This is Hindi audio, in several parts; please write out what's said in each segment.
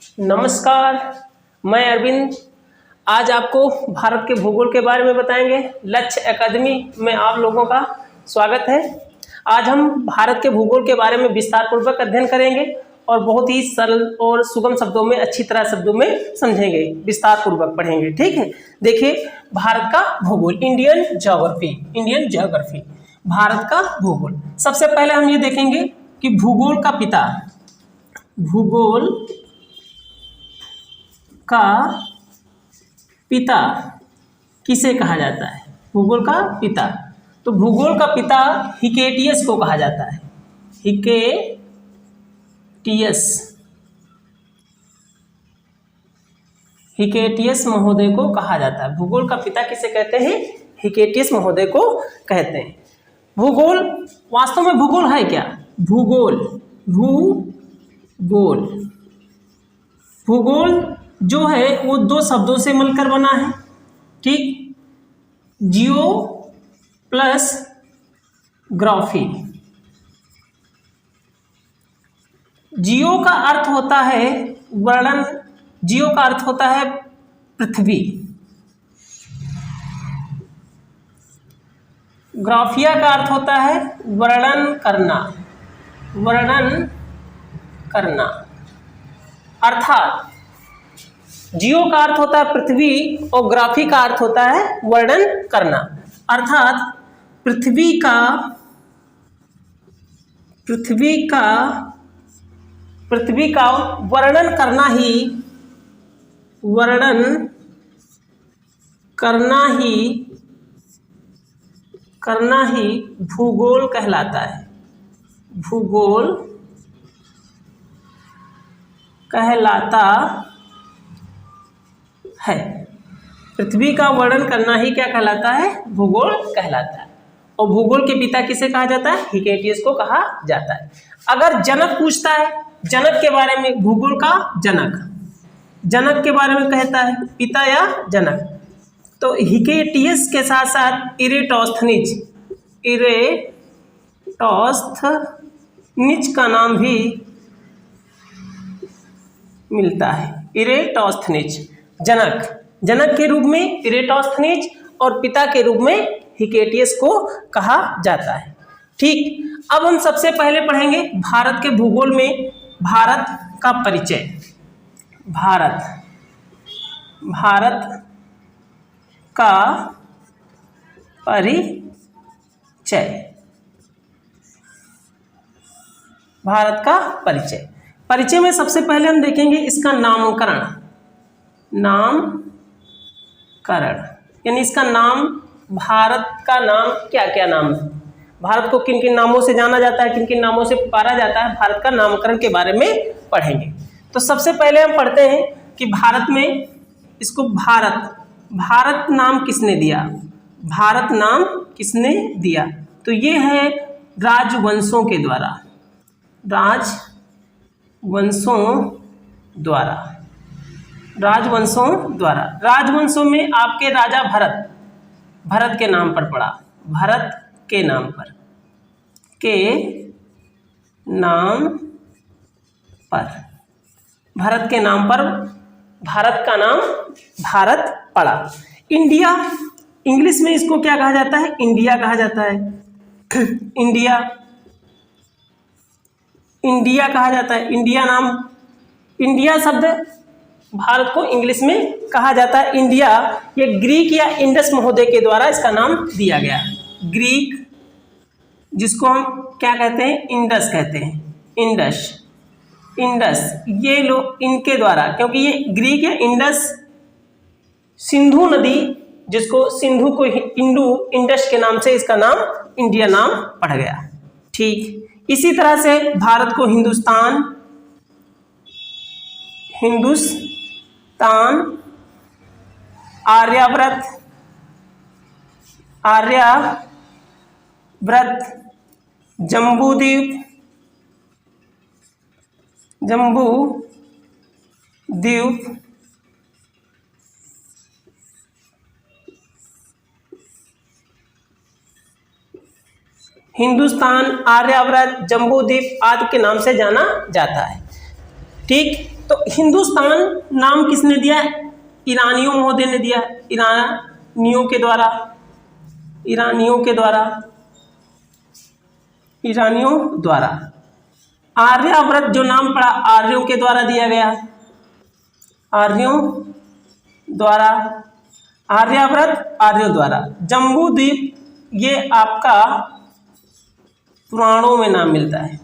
नमस्कार, मैं अरविंद। आज आपको भारत के भूगोल के बारे में बताएंगे। लक्ष्य एकेडमी में आप लोगों का स्वागत है। आज हम भारत के भूगोल के बारे में विस्तार पूर्वक अध्ययन करेंगे और बहुत ही सरल और सुगम शब्दों में, अच्छी तरह शब्दों में समझेंगे, विस्तार पूर्वक पढ़ेंगे। ठीक है, देखिए भारत का भूगोल, इंडियन ज्योग्राफी, भारत का भूगोल। सबसे पहले हम ये देखेंगे कि भूगोल का पिता किसे कहा जाता है? भूगोल का पिता, तो भूगोल का पिता हिकेटियस को कहा जाता है। हिकेटियस महोदय को कहा जाता है। भूगोल का पिता किसे कहते हैं? हिकेटियस महोदय को कहते हैं। भूगोल, वास्तव में भूगोल है क्या? भूगोल जो है वो दो शब्दों से मिलकर बना है। ठीक, जियो प्लस ग्राफी। जियो का अर्थ होता है वर्णन, जियो का अर्थ होता है पृथ्वी, ग्राफिया का अर्थ होता है वर्णन करना। अर्थात जियो का अर्थ होता है पृथ्वी और ग्राफी का अर्थ होता है वर्णन करना। अर्थात पृथ्वी का वर्णन करना ही भूगोल कहलाता है। भूगोल कहलाता है। पृथ्वी का वर्णन करना ही क्या कहलाता है? भूगोल कहलाता है। और भूगोल के पिता किसे कहा जाता है? हिकेटियस को कहा जाता है। अगर जनक पूछता है, जनक के बारे में, भूगोल का जनक के बारे में कहता है, पिता या जनक, तो हिकेटियस के साथ साथ इरेटोस्थनीज का नाम भी मिलता है। इरेटोस्थनीज, जनक के रूप में इरेटोस्थनीज और पिता के रूप में हिकेटियस को कहा जाता है। ठीक, अब हम सबसे पहले पढ़ेंगे भारत के भूगोल में भारत का परिचय। भारत का परिचय में सबसे पहले हम देखेंगे इसका नामकरण, यानी इसका नाम, भारत का नाम, क्या क्या नाम है, भारत को किन किन नामों से जाना जाता है, किन किन नामों से पुकारा जाता है, भारत का नामकरण के बारे में पढ़ेंगे। तो सबसे पहले हम पढ़ते हैं कि भारत में इसको भारत नाम किसने दिया? तो ये है राजवंशों द्वारा। राजवंशों में आपके राजा भरत के नाम पर पड़ा। भारत का नाम भारत पड़ा। इंडिया, इंग्लिश में इसको क्या कहा जाता है? इंडिया कहा जाता है। इंडिया कहा जाता है। इंडिया शब्द भारत को इंग्लिश में कहा जाता है इंडिया। ये ग्रीक या इंडस महोदय के द्वारा इसका नाम दिया गया। ग्रीक, जिसको हम क्या कहते हैं? इंडस कहते हैं। इंडस, ये लोग, इनके द्वारा, क्योंकि ये ग्रीक या इंडस, सिंधु नदी, जिसको सिंधु को इंडस के नाम से इसका नाम इंडिया नाम पड़ गया। ठीक, इसी तरह से भारत को हिंदुस्तान, आर्यावर्त, जम्बूद्वीप, हिंदुस्तान, आर्यावर्त, जम्बूद्वीप आदि के नाम से जाना जाता है। ठीक, तो हिंदुस्तान नाम किसने दिया? ईरानियों महोदय ने दिया, ईरानियों के द्वारा, ईरानियों द्वारा। आर्यावर्त जो नाम पड़ा आर्यों के द्वारा दिया गया, आर्यों द्वारा, आर्यावर्त आर्यों द्वारा। जम्बू द्वीप ये आपका पुराणों में नाम मिलता है,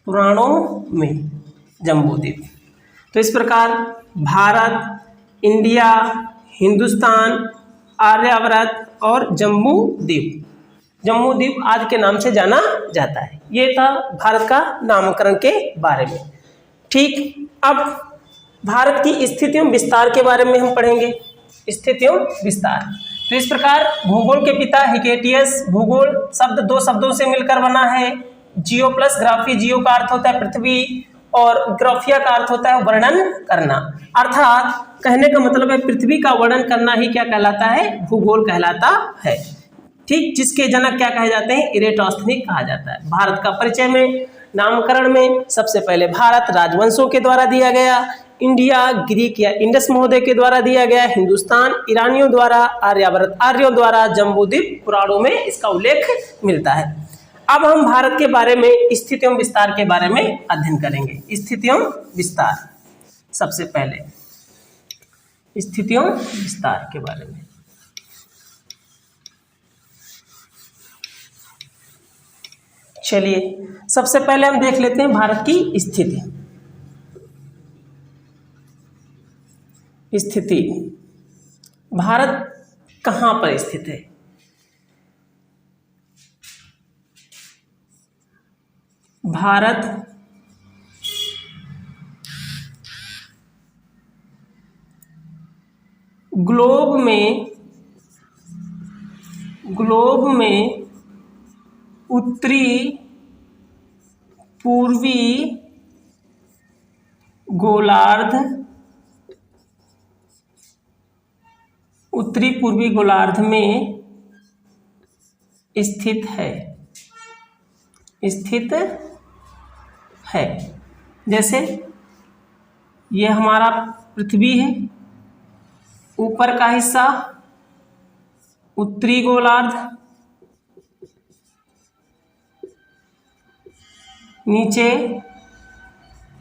पुराणों में जम्बू द्वीप। तो इस प्रकार भारत, इंडिया, हिंदुस्तान, आर्यावर्त और जम्बू द्वीप, जम्बू द्वीप आदि के नाम से जाना जाता है। ये था भारत का नामकरण के बारे में। ठीक, अब भारत की स्थिति एवं विस्तार के बारे में हम पढ़ेंगे। स्थिति एवं विस्तार। तो इस प्रकार भूगोल के पिता हिकेटियस, भूगोल शब्द दो शब्दों से मिलकर बना है, जियो प्लस ग्राफी। जियो का अर्थ होता है पृथ्वी और ग्राफिया का अर्थ होता है वर्णन करना, अर्थात कहने का मतलब है पृथ्वी का वर्णन करना ही क्या कहलाता है? भूगोल कहलाता है। ठीक, जिसके जनक क्या कहे जाते हैं? इरेटोस्थनीज कहा जाता है। भारत का परिचय में, नामकरण में सबसे पहले भारत राजवंशों के द्वारा दिया गया, इंडिया ग्रीक या इंडस महोदय के द्वारा दिया गया, हिंदुस्तान ईरानियों द्वारा, आर्यावर्त आर्यों द्वारा, जम्बूद्वीप पुराणों में इसका उल्लेख मिलता है। अब हम भारत के बारे में स्थिति एवं विस्तार के बारे में अध्ययन करेंगे। स्थिति एवं विस्तार, सबसे पहले स्थिति एवं विस्तार के बारे में। चलिए सबसे पहले हम देख लेते हैं भारत की स्थिति। भारत कहाँ पर स्थित है? भारत ग्लोब में उत्तरी पूर्वी गोलार्ध में स्थित है। जैसे ये हमारा पृथ्वी है, ऊपर का हिस्सा उत्तरी गोलार्ध, नीचे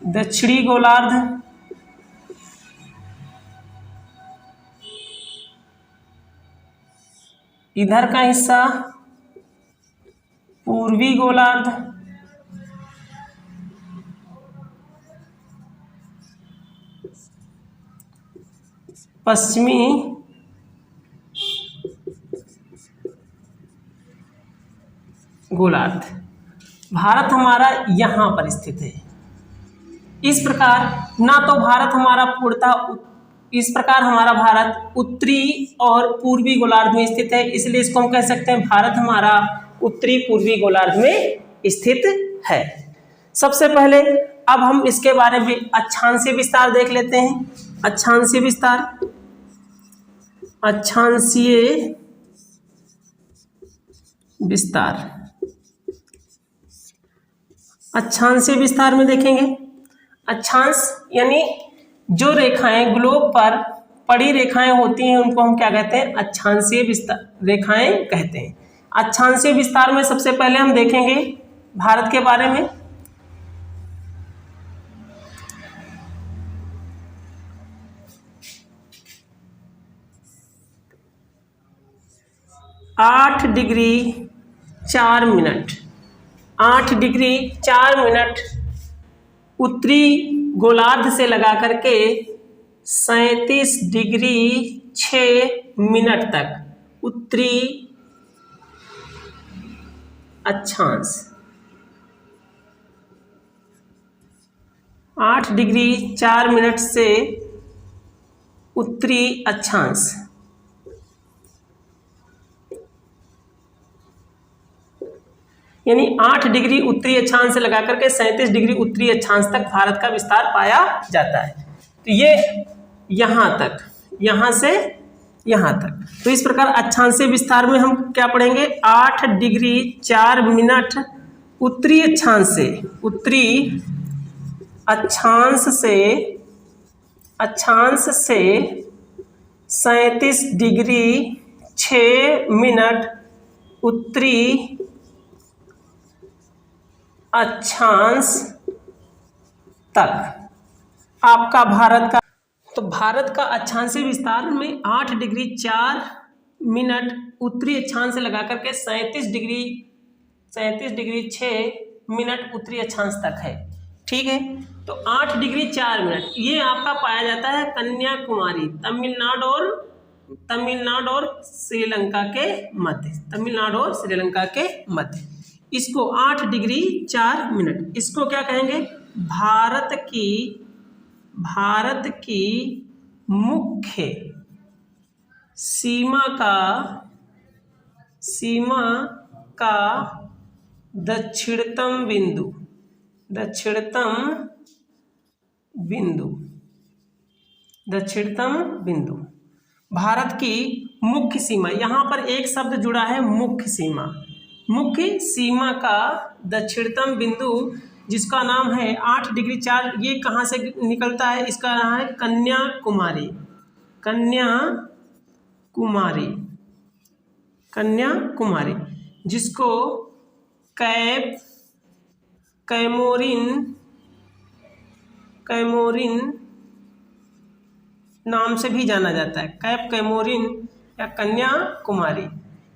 दक्षिणी गोलार्ध, इधर का हिस्सा पूर्वी गोलार्ध, पश्चिमी गोलार्ध। भारत हमारा यहाँ पर स्थित है। इस प्रकार ना तो भारत हमारा पूर्णतः, इस प्रकार हमारा भारत उत्तरी और पूर्वी गोलार्ध में स्थित है, इसलिए इसको हम कह सकते हैं भारत हमारा उत्तरी पूर्वी गोलार्ध में स्थित है। सबसे पहले अब हम इसके बारे में अक्षांशीय विस्तार देख लेते हैं। अक्षांशीय विस्तार, अक्षांशीय विस्तार में देखेंगे। अक्षांश यानी जो रेखाएं ग्लोब पर पड़ी रेखाएं होती हैं उनको हम क्या कहते हैं? अक्षांशीय विस्तार रेखाएं कहते हैं। अक्षांशीय विस्तार में सबसे पहले हम देखेंगे भारत के बारे में। आठ डिग्री 4 मिनट उत्तरी गोलार्ध से लगा करके 37 डिग्री 6 मिनट तक उत्तरी अक्षांश, 8 डिग्री 4 मिनट से उत्तरी अक्षांश, यानी 8 डिग्री उत्तरी अक्षांश से लगा करके 37 डिग्री उत्तरी अक्षांश तक भारत का विस्तार पाया जाता है। तो ये यहाँ तक, यहाँ से यहाँ तक। तो इस प्रकार अक्षांशीय विस्तार में हम क्या पढ़ेंगे? 8 डिग्री 4 मिनट उत्तरी अक्षांश से, उत्तरी अक्षांश से 37 डिग्री 6 मिनट उत्तरी अक्षांश तक आपका भारत का, तो भारत का अक्षांशीय विस्तार में 8 डिग्री 4 मिनट उत्तरी अक्षांश से लगा करके 37 डिग्री 6 मिनट उत्तरी अक्षांश तक है। ठीक है, तो 8 डिग्री 4 मिनट ये आपका पाया जाता है कन्याकुमारी, तमिलनाडु और श्रीलंका के मध्य, इसको 8 डिग्री 4 मिनट, इसको क्या कहेंगे, भारत की मुख्य सीमा का दक्षिणतम बिंदु, भारत की मुख्य सीमा, यहाँ पर एक शब्द जुड़ा है मुख्य सीमा का दक्षिणतम बिंदु, जिसका नाम है 8 डिग्री 4, ये कहाँ से निकलता है, इसका नाम है कन्याकुमारी, जिसको कैमोरिन नाम से भी जाना जाता है, कैप कैमोरिन या कन्याकुमारी।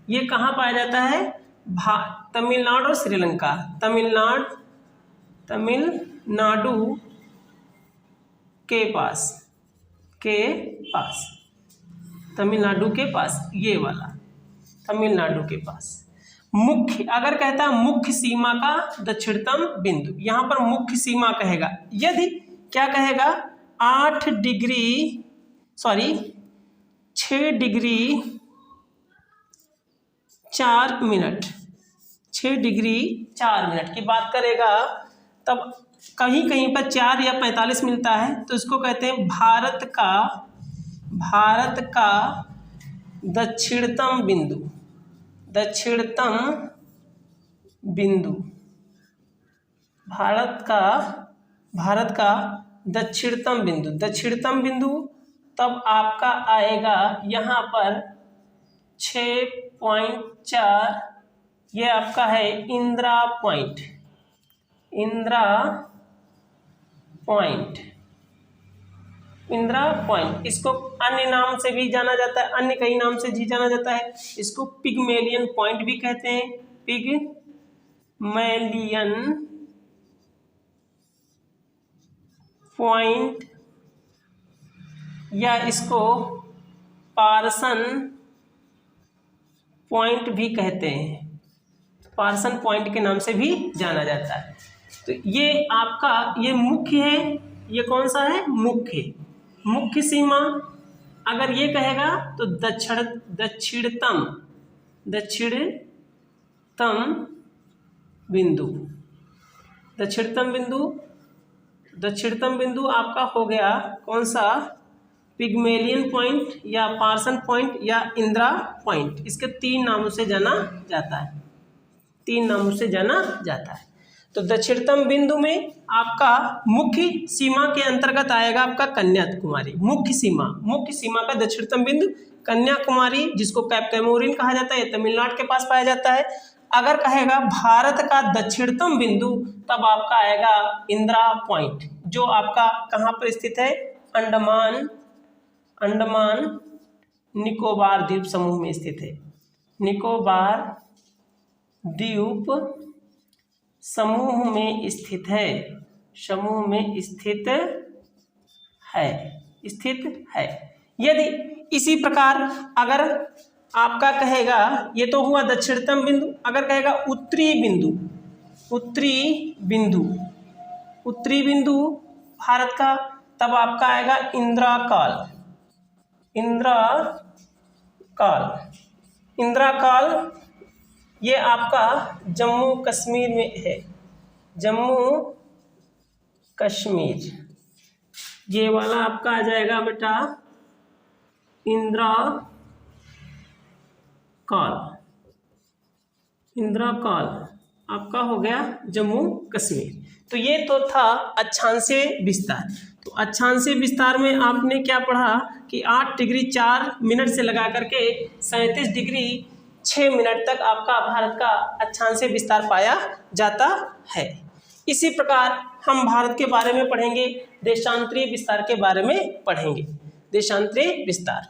ये कहाँ पाया जाता है, तमिलनाडु और श्रीलंका, तमिलनाडु के पास, ये वाला तमिलनाडु के पास मुख्य, अगर कहता है मुख्य सीमा का दक्षिणतम बिंदु, यहाँ पर मुख्य सीमा कहेगा, यदि क्या कहेगा 6 डिग्री 4 मिनट की बात करेगा, तब कहीं कहीं पर 4 या 45 मिलता है, तो इसको कहते हैं भारत का दक्षिणतम बिंदु, भारत का दक्षिणतम बिंदु तब आपका आएगा यहाँ पर 6.4, ये आपका है इंदिरा पॉइंट, इसको अन्य नाम से भी जाना जाता है, अन्य कई नाम से भी जाना जाता है, इसको पिगमेलियन पॉइंट भी कहते हैं, पिगमेलियन पॉइंट, या इसको पार्सन पॉइंट भी कहते हैं, पार्सन पॉइंट के नाम से भी जाना जाता है। तो ये आपका ये मुख्य है, ये कौन सा है, मुख्य सीमा। अगर ये कहेगा तो दक्षिणतम बिंदु आपका हो गया कौन सा, पिगमेलियन पॉइंट या पार्सन पॉइंट या इंदिरा पॉइंट, इसके 3 नामों से जाना जाता है। तो दक्षिणतम बिंदु में आपका मुख्य सीमा के अंतर्गत आएगा आपका कन्याकुमारी, मुख्य सीमा का दक्षिणतम बिंदु कन्याकुमारी, जिसको कैप कैमोरिन कहा जाता है, तमिलनाडु के पास पाया जाता है। अगर कहेगा भारत का दक्षिणतम बिंदु, तब आपका आएगा इंदिरा पॉइंट, जो आपका कहाँ पर स्थित है, अंडमान निकोबार द्वीप समूह में स्थित है, निकोबार द्वीप समूह में स्थित है। यदि इसी प्रकार अगर आपका कहेगा, ये तो हुआ दक्षिणतम बिंदु, अगर कहेगा उत्तरी बिंदु भारत का, तब आपका आएगा इंदिरा काल, ये आपका जम्मू कश्मीर में है, ये वाला आपका आ जाएगा बेटा इंदिरा काल आपका हो गया जम्मू कश्मीर। तो ये तो था अक्षांशीय विस्तार। तो अक्षांशीय विस्तार में आपने क्या पढ़ा कि 8 डिग्री 4 मिनट से लगा करके 37 डिग्री 6 मिनट तक आपका भारत का अक्षांशीय विस्तार पाया जाता है। इसी प्रकार हम भारत के बारे में पढ़ेंगे, देशांतरीय विस्तार के बारे में पढ़ेंगे। देशांतरीय विस्तार,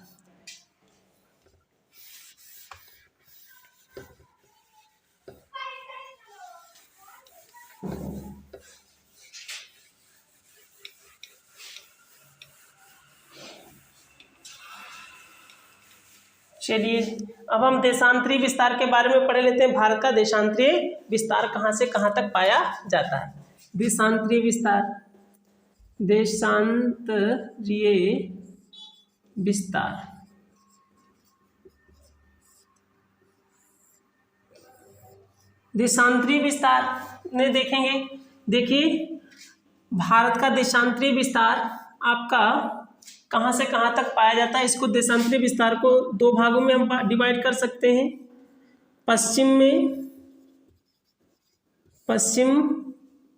चलिए अब हम देशांतरीय विस्तार के बारे में पढ़ लेते हैं। भारत का देशांतरीय विस्तार कहाँ से कहाँ तक पाया जाता है। देशांतरीय विस्तार, देशांतरीय विस्तार, देशांतरीय विस्तार में देखेंगे। देखिए भारत का देशांतरीय विस्तार आपका कहाँ से कहाँ तक पाया जाता है। इसको देशांतरीय विस्तार को 2 भागों में हम डिवाइड कर सकते हैं। पश्चिम में, पश्चिम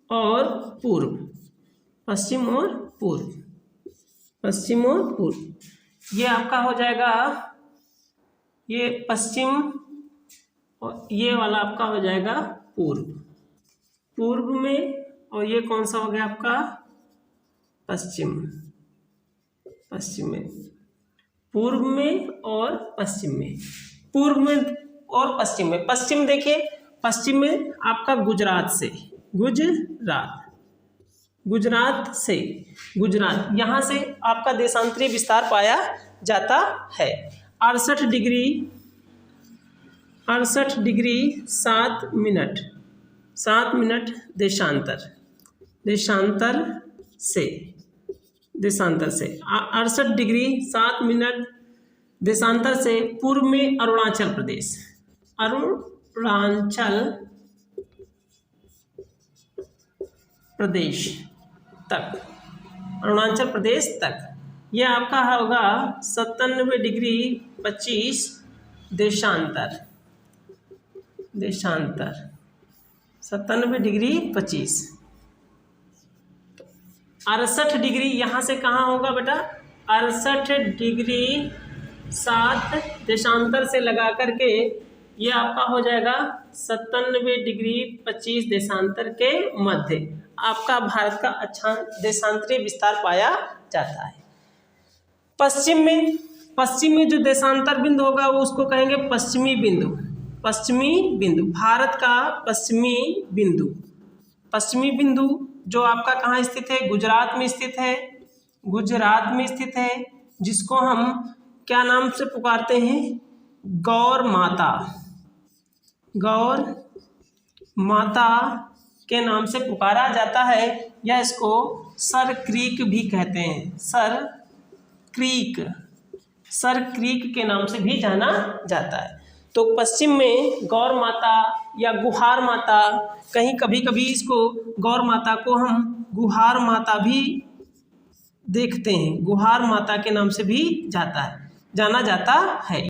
और पूर्व, पश्चिम और पूर्व, पश्चिम और पूर्व। ये आपका हो जाएगा, ये पश्चिम और ये वाला आपका हो जाएगा पूर्व, पूर्व में, और ये कौन सा हो गया आपका पश्चिम, पश्चिम में, पूर्व में और पश्चिम में, पूर्व में और पश्चिम में। पश्चिम देखिए, पश्चिम में आपका गुजरात से, गुजरात, गुजरात से, गुजरात, यहाँ से आपका देशांतरीय विस्तार पाया जाता है। 68 डिग्री 7 मिनट, 7 मिनट देशांतर, देशांतर से, देशांतर से 68 डिग्री 7 मिनट देशांतर से पूर्व में अरुणाचल प्रदेश, अरुणाचल प्रदेश तक, अरुणाचल प्रदेश तक। यह आपका होगा 97 डिग्री 25 देशांतर, देशांतर 97 डिग्री 25। 68 डिग्री यहाँ से कहाँ होगा बेटा, 68 डिग्री 7 देशांतर से लगा करके ये आपका हो जाएगा 97 डिग्री 25 देशांतर के मध्य आपका भारत का अच्छा देशांतरीय विस्तार पाया जाता है। पश्चिम में, पश्चिम में जो देशांतर बिंदु होगा वो उसको कहेंगे पश्चिमी बिंदु, पश्चिमी बिंदु, भारत का पश्चिमी बिंदु, पश्चिमी बिंदु जो आपका कहाँ स्थित है, गुजरात में स्थित है, गुजरात में स्थित है, जिसको हम क्या नाम से पुकारते हैं, गौर माता, गौर माता के नाम से पुकारा जाता है, या इसको सर क्रीक भी कहते हैं, सर क्रीक, सर क्रीक के नाम से भी जाना जाता है। तो पश्चिम में गौर माता या गुहार माता, कहीं कभी कभी इसको गौर माता को हम गुहार माता भी देखते हैं, गुहार माता के नाम से भी जाना जाता है।